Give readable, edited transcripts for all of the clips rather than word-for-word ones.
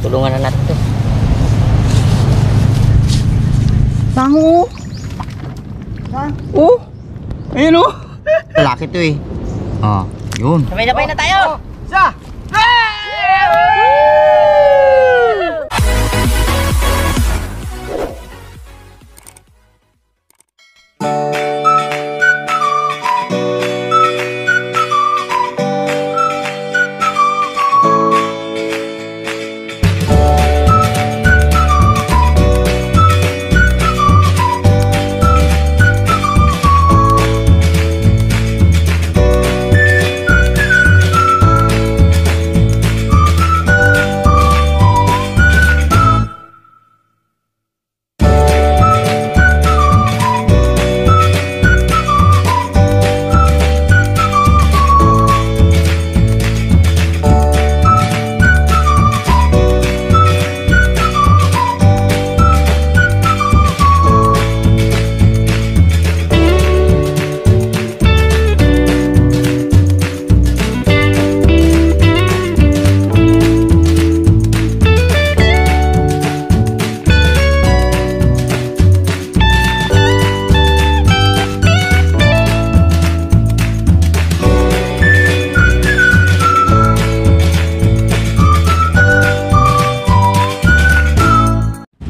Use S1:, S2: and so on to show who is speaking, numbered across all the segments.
S1: Tulungan na natin to.
S2: Bango! Oh! Ayun oh! Lalaki to eh. Ah, yun.
S1: Sabay-sabay na tayo!
S2: Isa!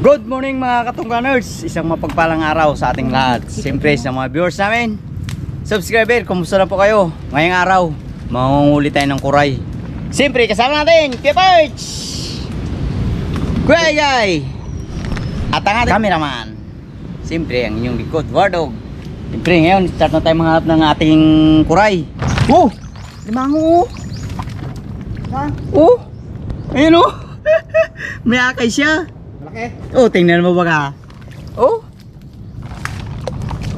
S2: Good morning mga katungganers. Isang mapagpalang araw sa ating lahat. Siyempre sa mga viewers namin, subscriber, kumusta na po kayo? Ngayong araw, mangunguli tayo ng kuray. Siyempre kasama natin, Kuya Perch, Kuya Jay, at ang ating cameraman. Siyempre ang inyong likod, Wardog. Siyempre ngayon, start na tayo manghanap ng ating kuray. Oh! Limango! Oh! Ayun oh! May akay siya. Oh, tingnan mo ba ka? Oh?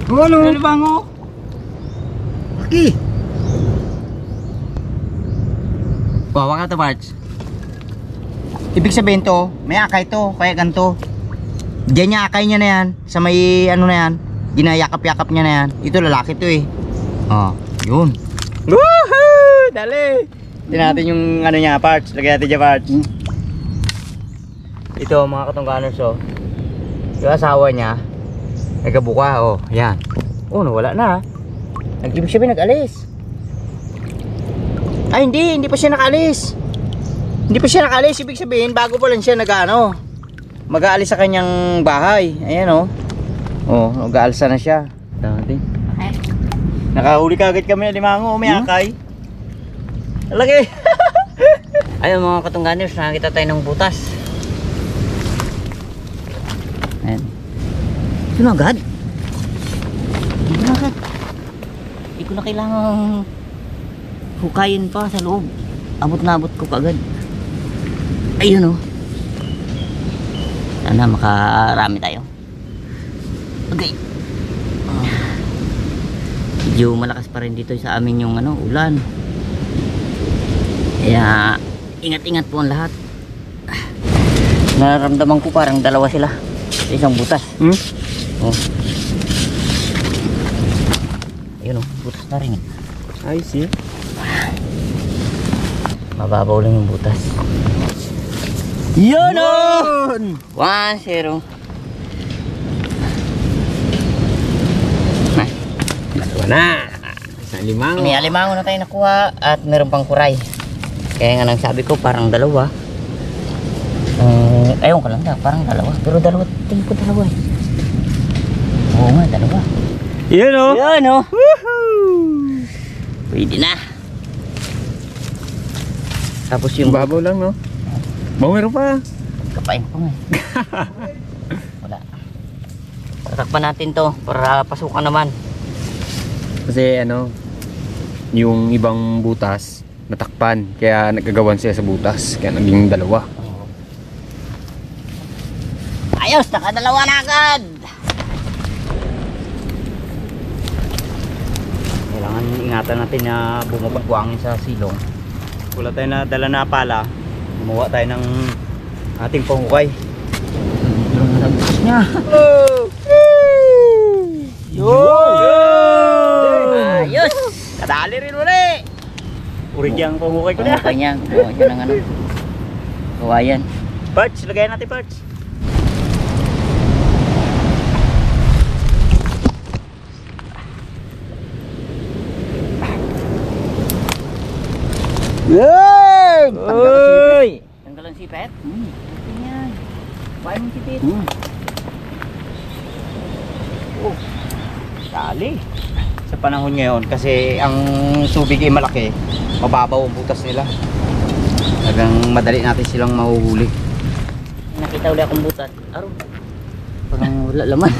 S2: Ano? Ano bang oh? Laki! Bawa ka to, Barts. Ibig sabihin to, may akay to, kaya ganito. Diyan niya akay niya na yan. Sa may ano na yan, ginayakap-yakap niya na yan. Ito lalaki to eh. Oh, yun. Woohoo! Dali! Tingnan natin yung ano niya, parts. Lagyan natin dyan, parts. Ito mga katungganers oh. Yung asawa niya nagkabuka oh. Yan. Oh nawala na. Nag-ibig sabihin nag-alis. Ay hindi pa siya nakalis. Hindi pa siya nakalis. Ibig sabihin bago pa lang siya nag-ano, mag-aalis sa kanyang bahay. Ayan oh. Oh nag-aalsa na siya. Dati. Nakahuli kagad kami na limango. May akay. Lagi.
S1: Ayun mga katungganers, nakakita tayo ng butas. Ayan. Ito na agad. Ito na agad. Hindi ko na kailangang hukayin pa sa loob. Abot na abot ko kagad. Ayun oh. Sana makarami tayo. Okay. Medyo malakas pa rin dito sa amin yung ano, ulan. Kaya ingat-ingat po ang lahat. Nararamdaman ko parang dalawa sila. Isang butas. Oh. Ayun oh, butas na rin.
S2: I see.
S1: Mababaw lang yung butas. Yun oh! 1-0.
S2: Dalawa na. Isang limango.
S1: May alimango na tayo nakuha at meron pang kuray. Kaya nga nang sabi ko parang dalawa. Ayun ko lang na, parang dalawa. Pero dalawa, tingin ko dalawa eh. Oo nga, dalawa.
S2: Yan o.
S1: Yan o.
S2: Woohoo!
S1: Pwede na. Tapos yung
S2: babaw lang no? Meron pa.
S1: kapain pa nga eh. Wala. Tatakpan natin to para pasukan naman.
S2: Kasi ano, yung ibang butas natakpan. Kaya nagkagawan siya sa butas. Kaya naging dalawa.
S1: Ayos, nakadalawa na agad. Kailangan ingatan natin na bumabagwangin sa silong. Wala tayo na dala na pala. Gumawa tayo ng ating panghukay. Niya. Ayos. Kadali rin ulit. Uri kiyang panghukay ko na. Panghukay niya. Gawa niya ng ano. Kawayan.
S2: Parts, lagayan natin parts. Yan!
S1: Uy! Tanggal ang sipet? Yan. Bahay mong sipit.
S2: Oh, dali. Sa panahon ngayon, kasi ang tubig ay malaki, mababaw ang butas nila. Talagang madali natin silang mahuhuli.
S1: Nakita ulit akong butas. Aro. Parang wala laman.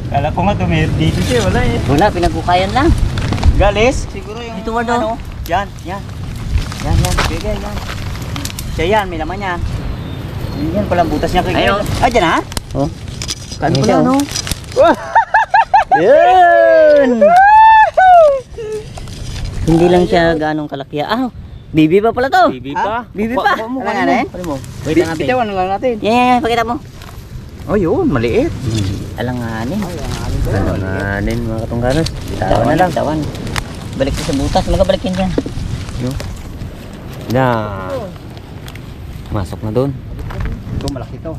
S2: Kala ko nga dito siya, wala eh.
S1: Wala, pinagkukayan lang.
S2: Galis, siguro yung
S1: Dito, Wardo.
S2: ano, yan. Bigay, yan. Siya yan, may laman yan. Yan pala ang butas niya.
S1: Ayun.
S2: Ah, dyan ha?
S1: Oh.
S2: Kano
S1: Ayun
S2: pala,
S1: siya,
S2: no?
S1: Yan! Hindi lang siya ganong kalaki. Ah, bibi pa pala to.
S2: Bibi
S1: pa? Bibi pa.
S2: Ano nga
S1: Ano
S2: eh?
S1: mo? Wait lang natin.
S2: Bitawan lang natin.
S1: Yan, pakita mo.
S2: Oh, yun, maliit.
S1: Alanganin.
S3: Alanganin mga katungganos.
S1: Bitawan na lang. Bitawan. Balik ko sa butas. Magkabalikin dyan.
S3: Na. Masok na doon.
S2: Ito, malaki to.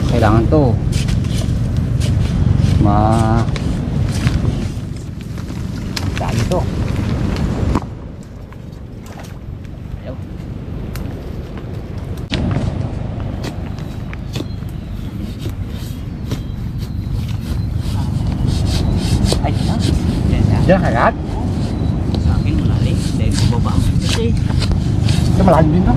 S2: Kailangan to. Dali to.
S1: Ayaw.
S2: Ay, diyan kagat?
S1: Sa akin malalim. Dahil baba. Kasi
S2: Ito malalim din to.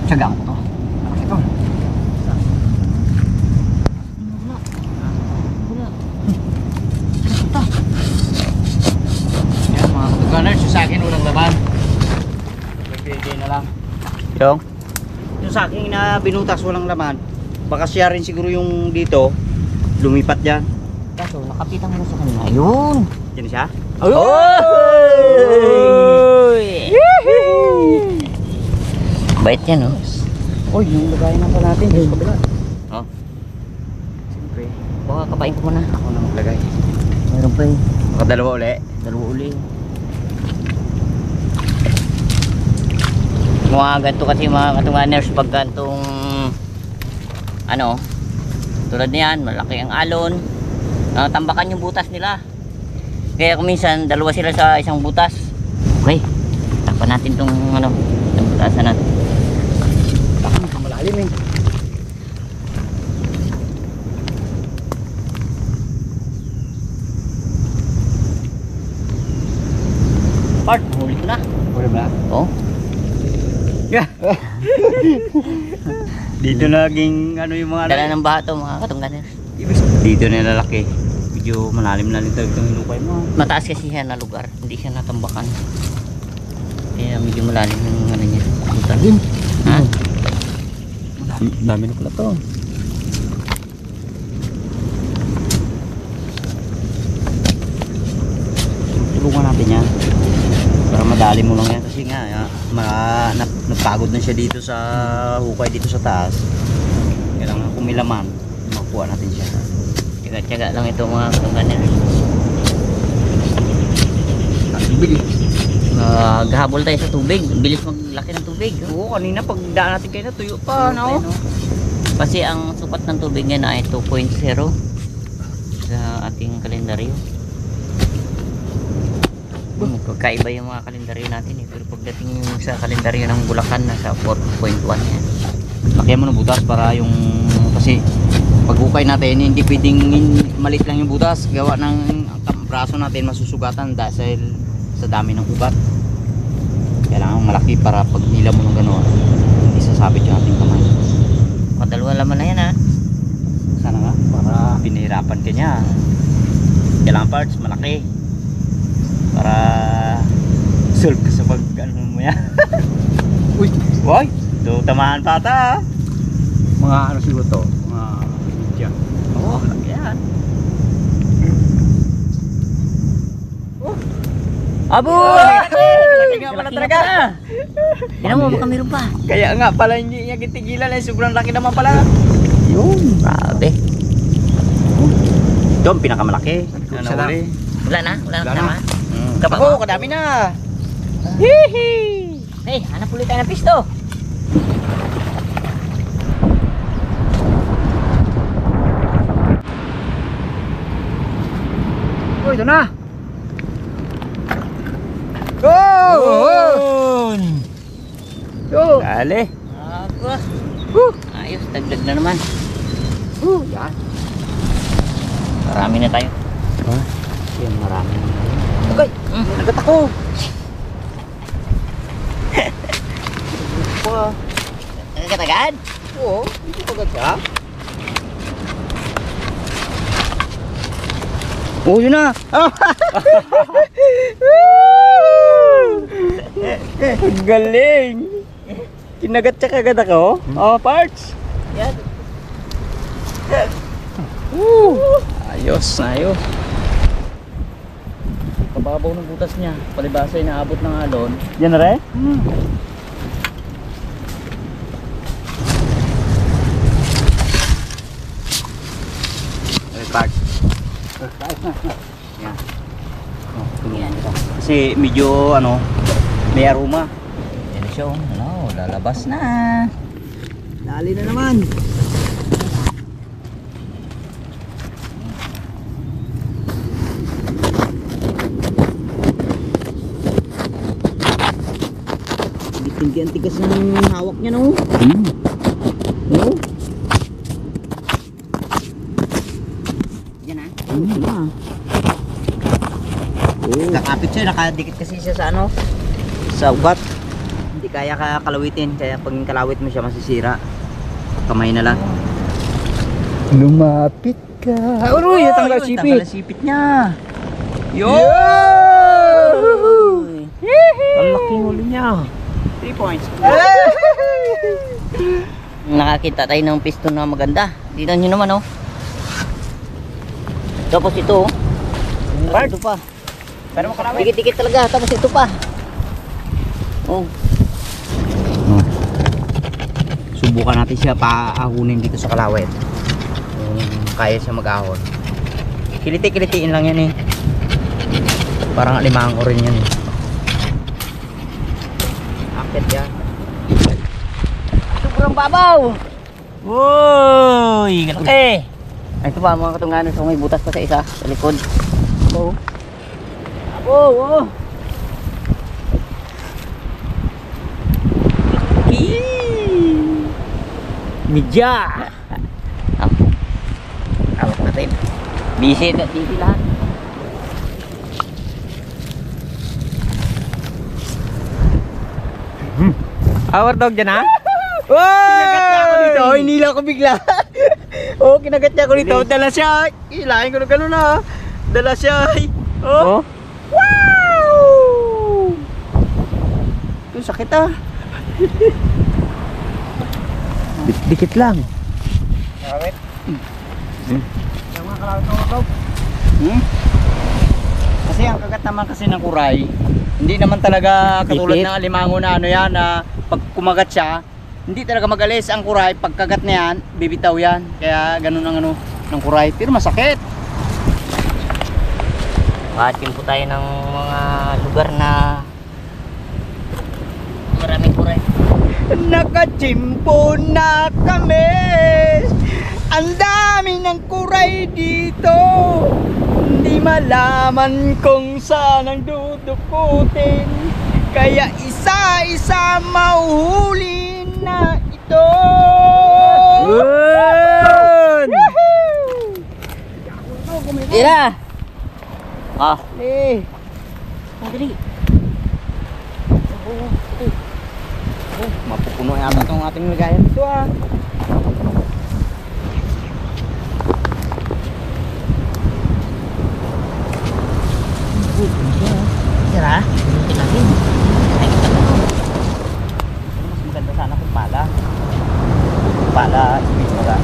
S2: Tsaga ko to. Malaki to. Yan mga katuganers, yung sa akin walang laman. Nagbigay na lang. Yung sa akin na binutas walang laman. Baka siya rin siguro yung dito lumipat dyan.
S1: kaso nakapitan mo na sa kanila. Ayun.
S2: Yan siya?
S1: Oy! Bait yan, oh.
S2: Uy, yung lagayan na pa natin yung kabila.
S1: Oh.
S2: Siyempre,
S1: Baka kapain ko muna.
S2: ako na maglagay.
S1: Meron pa eh.
S2: Baka dalawa uli.
S1: Dalawa uli. Mga ganito kasi mga katunganers pag gantong ano tulad niyan, malaki ang alon, tambakan yung butas nila. Kaya kung minsan dalawa sila sa isang butas. Okay, takpan natin tong ano, itong butasan natin.
S2: Baka malalim eh.
S1: Part, huli ko na.
S2: Wala ba?
S1: Oh.
S2: Dito naging ano yung mga
S1: Dala ng bato mga katungganers.
S2: Dito na lalaki. Medyo malalim na rin itong hinukay mo.
S1: Mataas kasi siya na lugar, hindi siya natambakan. Kaya medyo malalim yung ano niya. Butas. Ha?
S3: Dami na pala to.
S2: Tulungan natin yan. Para madali mo lang yan kasi nga napagod na siya dito sa hukay dito sa taas. Kailangan kung may laman, makuha natin siya.
S1: Tiyaga-tiyaga lang ito mga katungganers.
S2: Bilis.
S1: Gahabol tayo sa tubig. Bilis maglaki ng tubig.
S2: Oo, kanina pag daan natin kayo na tuyo pa, no?
S1: Kasi ang sukat ng tubig niya ay 2.0 sa ating kalendaryo. Magkakaiba yung mga kalendaryo natin eh. Pero pagdating sa kalendaryo ng Bulacan, nasa 4.1 yan.
S2: Laki mo ng butas para yung kasi pag hukay natin hindi pwedeng malit lang yung butas, gawa ng braso natin masusugatan dahil sa dami ng ugat. Kailangan malaki para pag nila mo ng gano'n hindi sasabit yung ating kamay.
S1: Dalawa laman na yan ha.
S2: Sana nga para pinahirapan ka niya. Kailangan parts malaki para solve ka sa pag ano mo yan. Uy, boy, ito tamahan pa ata. Mga ano siguro to, mga media. Oo, malaki yan.
S1: Abo!
S2: Malaki nga pala talaga.
S1: Tignan mo, baka meron pa.
S2: Kaya nga pala hindi niya gitigilan eh, sobrang laki naman pala.
S1: Yun, grabe.
S2: Ito ang pinakamalaki. Ano
S3: Sarap.
S2: uli?
S1: Wala na? Wala na
S3: Wala na.
S1: kasama? Kaba
S2: Ako, kadami na. Hihi.
S1: Hey, hanap ulit tayo ng pisto.
S2: Oh, ito na. Go! Go!
S3: Dali.
S1: Aba. Ayos, dagdag na naman.
S2: Yan.
S1: Marami na tayo.
S2: Yan, marami. Okay, nagat ako.
S1: Agad-agad?
S2: Oo, hindi ko agad siya. Oh, yun na. Ang galing. Kinagat siya kagad ako. Oh, parts.
S1: Yan.
S2: Ayos, ayos. Kababaw ng butas niya. Palibasa ay naabot ng alon. Yan na rin? Parts. Yan. Oh, tingnan ito. Kasi medyo ano, may aroma.
S1: Yan siya. Ano, lalabas na.
S2: Dali na naman. Ang tigas ng hawak niya, no? No?
S1: Yan ah.
S2: Nakapit siya, nakadikit kasi siya sa ano? Sa ugat. Hindi kaya kalawitin, kaya pag kalawit mo siya masisira. Kamay na lang. Lumapit ka. Ano yun? Tanggal
S1: yun,
S2: sipit.
S1: tanggal
S2: sipit niya. Yo!
S3: Ang laki huli niya.
S2: 3 points.
S1: Nakakita tayo ng piston na maganda. Dito nyo naman, oh. Tapos ito, oh. Ito pa.
S2: Pero makalawit.
S1: Dikit-dikit talaga. Tapos ito pa. Oh.
S2: Subukan natin siya paahunin dito sa kalawit. Kaya siya mag-ahon. Kiliti-kilitiin lang yan eh. Parang alimango rin yan eh. Akit yan.
S1: Sobrang babaw.
S2: Uy!
S1: Okay. Ito pa mga katunganan. So may butas pa sa isa. Sa likod. Oh. Oh, oh. Midya. Awak natin. Busy lahat.
S2: Our dog dyan ha? Kinagat niya ako dito. Hinila ko bigla. Oh, kinagat niya ako dito. Dala siya. Hilahin ko na gano'n ha. Dala siya. Oh. Wow! Ito sakit ah. Dikit lang. Kalawit. Yung mga kalawit ng dog. Kasi ang kagat naman kasi ng kuray, hindi naman talaga katulad
S3: Pipit.
S2: ng alimango na ano yan na pag kumagat siya, hindi talaga magalis ang kuray. Pagkagat na yan, bibitaw yan. Kaya ganun ang ano ng kuray. Pero masakit.
S1: Watching po tayo ng mga lugar na maraming kuray.
S2: Nakachimpo na kami. Ang dami ng kuray dito. Hindi malaman kung saan ang dudukutin. Kaya isa-isa mauhuli na ito.
S1: Tira! Ah,
S2: Dali. Mapupuno yata itong ating ligayan dito ah.
S1: tira. Tingnan natin.
S2: Mas maganda sana kung pala. Pala, speed mo ka.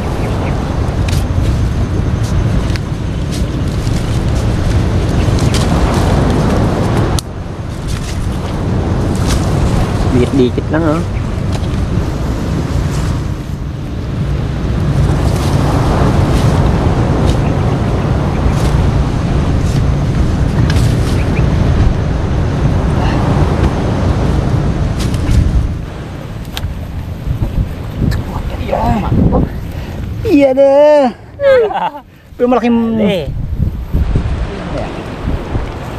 S3: Dikit-dikit lang oh.
S2: Iya deh. Pero malaking...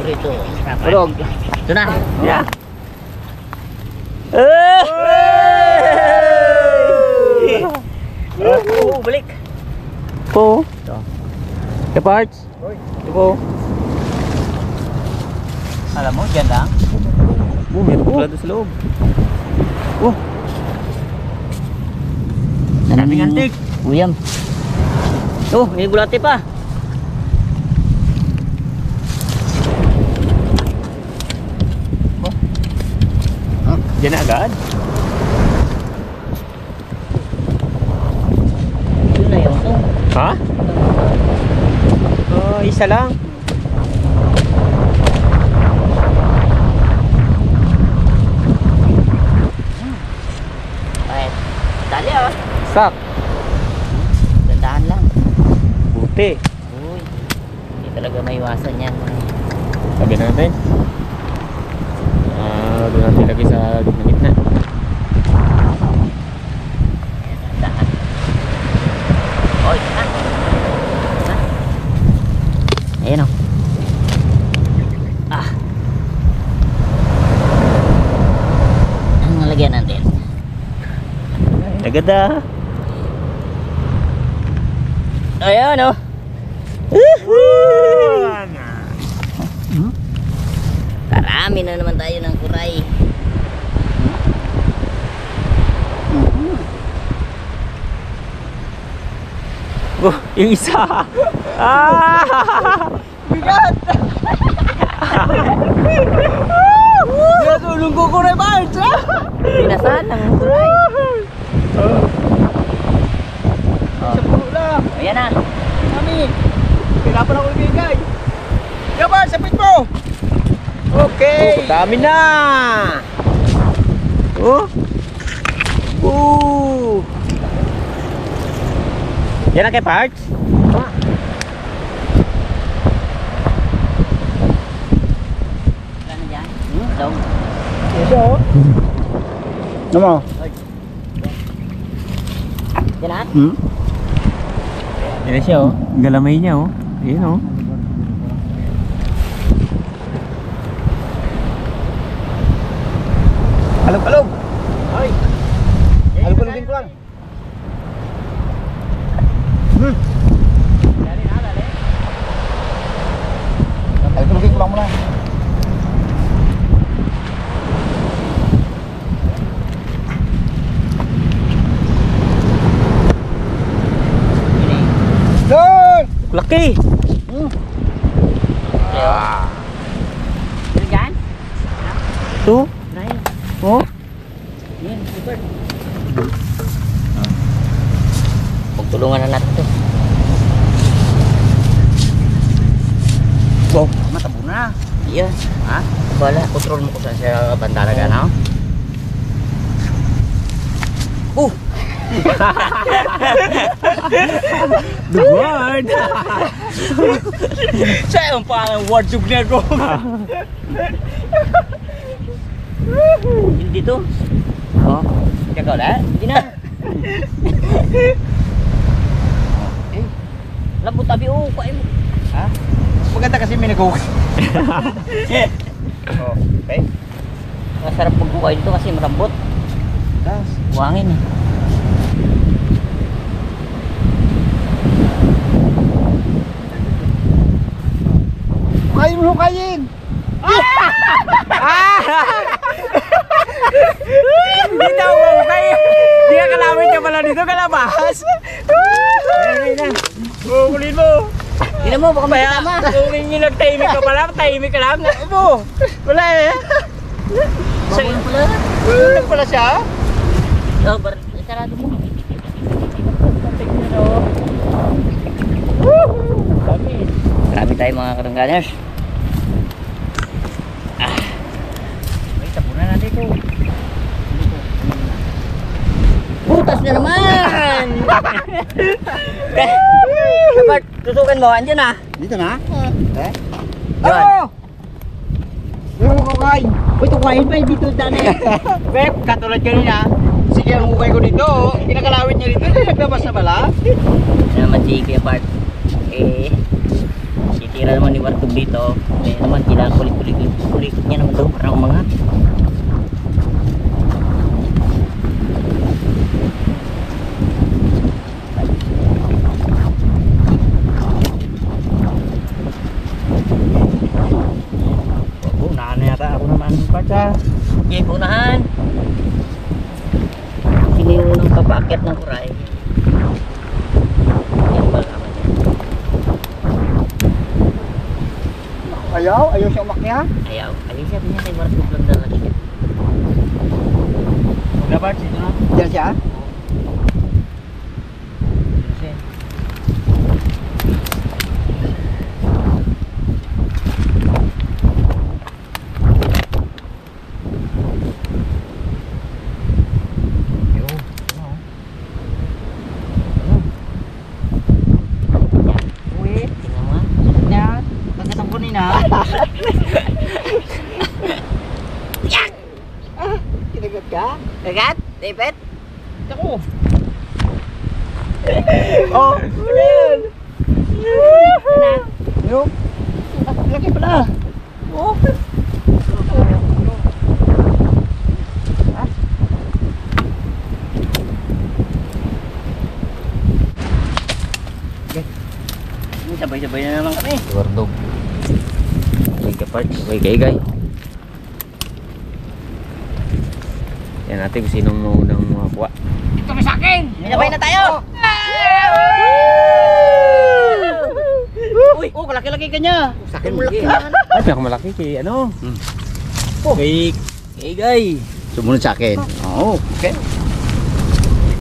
S1: Ito.
S2: Tulog.
S1: Ito na.
S3: Yeah.
S1: Balik.
S3: Po. The parts. Ito po.
S2: Alam mo, dyan lang.
S3: Meron pala doon sa loob.
S2: Maraming antik.
S1: Uyam. Oh, may bulate pa.
S3: Diyan na agad.
S1: Yun na yung to.
S3: Ha? Isa lang.
S1: Ay, dali ah.
S3: Sak.
S1: Dandahan lang.
S3: Buti.
S1: Uy, hindi talaga maiwasan yan.
S3: Sabi natin. Doon natin lagay sa gitna.
S1: Dandahan. Oy, ah. Ayan o. Ah. Ang nalagyan natin.
S3: Agad ah.
S1: Ayan o. Karami na naman tayo ng kuray.
S3: Yung isa.
S2: Bigat! Natulong ko na March!
S1: Pinasahan ng kuray.
S2: Sa pula!
S1: Ayan na.
S2: Mami! Kailangan ako ibigay! Yaman, sapit mo! Okay!
S3: Dami na. Oh. Yan ang kay parts.
S1: Ano dyan? Daw.
S2: Ito oh! Ano mo?
S1: Yan na.
S3: Yan na siya oh. Galamay niya oh. Ayan oh.
S2: Alog-alog! Ay! Alog-alogin ko lang! Alog-alogin ko lang muna. Doon!
S3: Laki.
S1: Ano dyan?
S3: Ito.
S1: Dahil.
S3: Oh.
S1: Yan, super. Pagtulungan na natin ito.
S2: Oh, matabo na.
S1: Iya.
S2: Ha?
S1: Bala, kontrol mo ko sa siya banda na gana.
S3: The word.
S2: Siya yung parang word yung nego.
S1: Hindi to.
S2: Oh, kagaw na?
S1: Hindi na. Lambot tabi oh, kain mo.
S2: Ha? Maganda kasi may nag-uwi. Oh, okay.
S1: Masarap magbukay dito kasi marambot.
S2: Das.
S1: Buhangin eh.
S2: Kain mo kain!
S3: Hindi daw mo kayo. Hindi ka kalawin ka pala dito, kalabas. Ayan na. Kukulin mo.
S1: Hindi mo, baka may tama.
S3: Kung nagtahimik ka pala, tahimik ka lang. Mo. Wala eh.
S1: Bawal pala.
S3: Tulog pala siya.
S1: Oh, sarado mo.
S3: Dami.
S1: Grabe tayo mga karangganers.
S2: May tapunan natin ito.
S1: Butas na naman! Dapat tutukan mo, andyan na.
S2: Dito na? Eh?
S1: Diyan.
S2: Oh! Yung kukain. Uy, ito kain pa dito daan eh.
S3: Pep, katulad kanina, si
S2: sige ang hukay ko dito. Kinakalawit niya dito. Naglabas na pala.
S1: Ano naman si Kuya Bart. Titira naman ni Bartog dito. Kaya naman, kinakulit-kulit niya naman daw. Parang umangat.
S2: Unahan na yata ako naman. Pacha.
S1: Okay, punahan. Sino yung unang papaakyat ng kuray? Yan ba naman yan?
S2: Ayaw siya umakyat.
S1: Ayaw siya niya kay Bartog lang na lagi.
S3: Dapat dito na.
S2: Diyan siya.
S1: Uy, tingnan mo.
S2: Yan. Pagkatang kunin ha. Kinagat ka?
S1: Kagat? David?
S3: Ako.
S2: Oh, ano yan? Yung? Laki pala. Oh.
S1: Sabay-sabay na naman kami.
S3: Bardog. Okay ka parts. Okay kay guy. Yan natin kung sinong unang makakuha.
S1: Ito may sakin! Sabay na tayo!
S2: Uy, oh, kalaki-laki ka niya. Sa akin mo laki.
S3: Ay, pinakamalaki kay ano?
S2: Oh.
S3: Kay guy.
S2: Sumunod sa akin. Oo, okay.